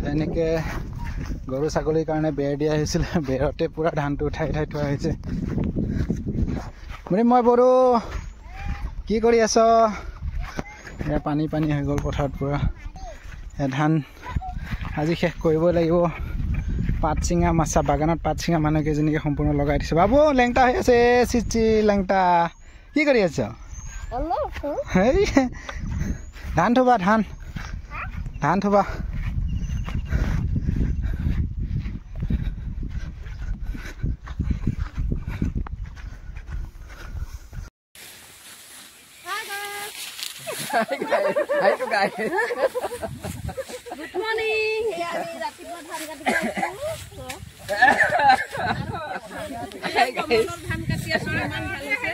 এনেকৈ গৰু ছাগলীৰ কাৰণে বেৰ দিয়া হৈছিল। বেৰতে পূৰা ধানটো উঠাই উঠাই থোৱা হৈছে। মই বড়ো কি কৰি আছ? এয়া পানী পানী হৈ গ'ল পথাৰত পূৰা। ধান আজি শেষ কৰিবই লাগিব। পাত চিঙা মাছা বাগানত পাত চিঙা মানুহকেইজনীকে সম্পূৰ্ণ লগাই দিছে। বাবু লেংটা হৈ আছে। চিচি লেংটা কি কৰি আছ? হেই ধান থবা, ধান থবা। Hi to guys. Good morning. ৰাতিপুৱা ধান কাটিব Hi guys. ধান কাটি আছো ইমান ভাল হৈছে।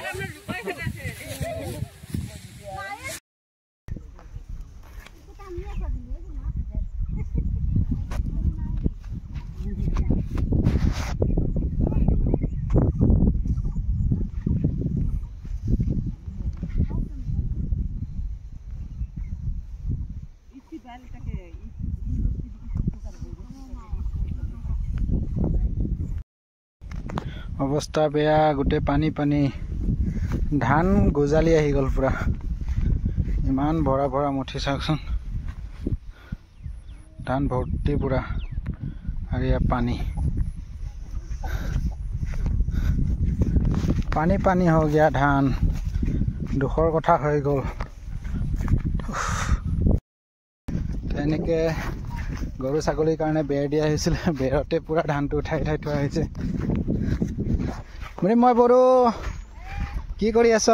অৱস্থা বেয়া, গোটেই পানী পানী। ধান গজালি আহি গ'ল পূৰা। ইমান ভৰা ভৰা মুঠি চাওকচোন। ধান ভৰ্তি পূৰা আৰু ইয়াত পানী পানী পানী হৈ গিয়া ধান। দুখৰ কথা হৈ গ'ল। এনেকৈ গৰু ছাগলীৰ কাৰণে বেৰ দিয়া হৈছিল। বেৰতে পূৰা ধানটো উঠাই উঠাই থোৱা হৈছে। মই বড়ো কি কৰি আছ?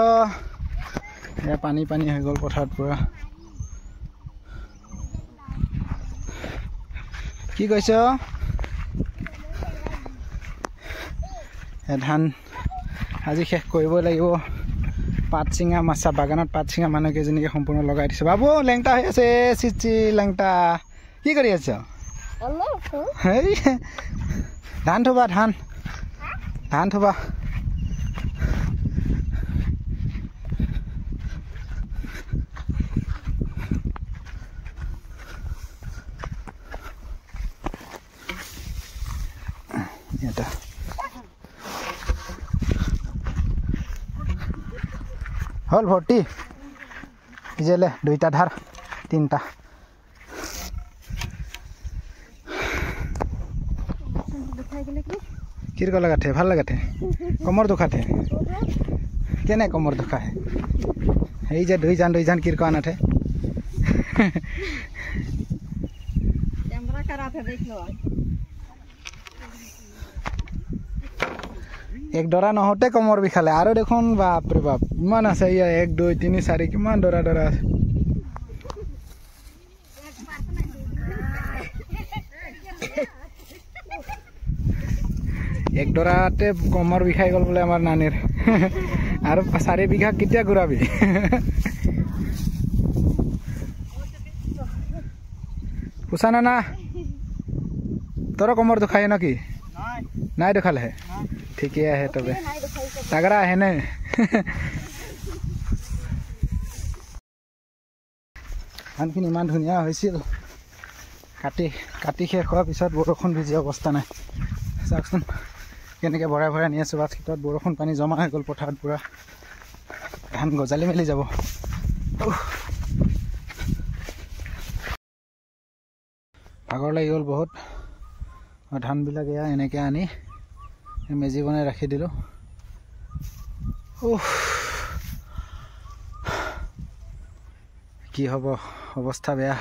এয়া পানী পানী হৈ গ'ল পথাৰত পূৰা। কি কৈছ? ধান আজি শেষ কৰিবই লাগিব। পাত চিঙা মাছা বাগানত পাত চিঙা মানুহকেইজনীকে সম্পূৰ্ণ লগাই দিছে। বাবু লেংটা হৈ আছে। চিচি লেংটা কি কৰি আছ? হেই ধান থবা, ধান থবা। এটা হল ভৰ্তি। ইজেলে দুইটা ধাৰ, তিনিটা। কিৰক লাগাতে ভাল লাগাতে কমৰ দুখাতে কেনে কমৰ দুখায় এই যে দুইজন কিৰক আনাতে এক ডৰা নহতে কমৰ বিষালে আৰু দেখোন বাপৰে বাপ ইমান আছে। 1 2 3 4 কিমান ডৰা ডৰা আছে। এক ডৰাতে কমর বিষাই গল বলে আমার নানির। আর 4 বিঘা কেতিয়া ঘুরাবি? পুষানা না তোর কমর দুখায় নাকি? নাই দুখালে হে ঠিকই আহে তবে তাগৰা আহে নে? ধানখিনি ইমান ধুনীয়া হৈছিল। কাটি শেষ হোৱাৰ পিছত বৰষুণ ভিজি অৱস্থা নাই। চাওকচোন কেনেকৈ ভৰাই ভৰাই নি আছোঁ। বাছ ক্ষেত্ৰত বৰষুণ পানী জমা হৈ গ'ল পথাৰত পূৰা। ধান গজালি মেলি যাব। ভাগৰ লাগি গ'ল বহুত। ধানবিলাক এয়া এনেকৈ আনি মেজি বনাই ৰাখি দিলোঁ। কি হ'ব, অৱস্থা বেয়া।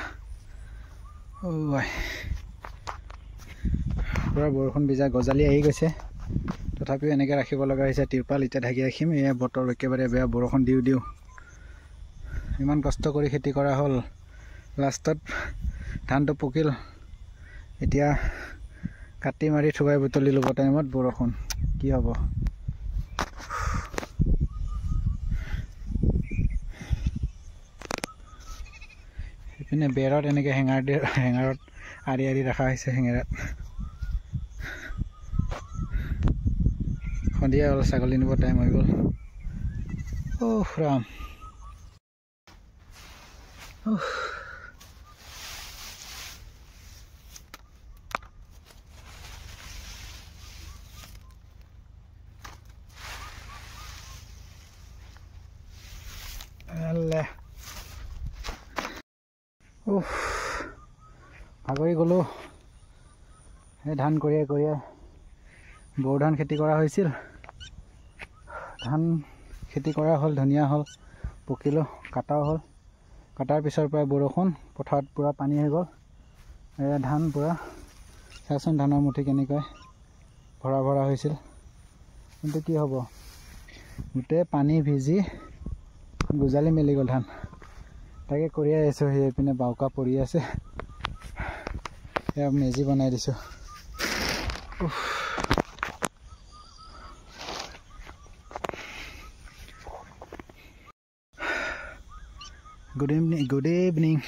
পূৰা বৰষুণ ভিজা গজালি আহি গৈছে। তথাপিও এনেকৈ ৰাখিব লগা হৈছে। তিৰপাল এতিয়া ঢাকি ৰাখিম। এয়া বতৰ একেবাৰে বেয়া, বৰষুণ দিওঁ। ইমান কষ্ট কৰি খেতি কৰা হ'ল, লাষ্টত ধানটো পকিল। এতিয়া কাটি মাৰি থুৱাই বুটলি ল'ব টাইমত বৰষুণ। কি হ'ব? সেইপিনে বেৰত এনেকৈ হেঙাৰত আৰি আৰি ৰখা হৈছে। হেঙেৰাত সন্ধিয়া হ'ল, ছাগলী নিব টাইম হৈ গ'ল। ৰাম উফ ভাগৰি গ'লোঁ এই ধান কঢ়িয়াই কঢ়িয়াই বড়ো ধান খেতি কৰা হৈছিল ধান খেতি কৰা হ'ল ধুনীয়া হ'ল পকিলোঁ কাটাও হ'ল কাটাৰ পিছৰ পৰা বৰষুণ পথাৰত পূৰা পানী হৈ গ'ল এয়া ধান পূৰা চাচোন ধানৰ মুঠি কেনেকৈ ভৰা ভৰা হৈছিল কিন্তু কি হ'ব গোটেই পানী ভিজি গুজালি মেলি গ'ল ধান তাকে কঢ়িয়াই আছোঁ সেই পিনে বাউকা পৰি আছে এয়া মেজি বনাই দিছোঁ Good evening.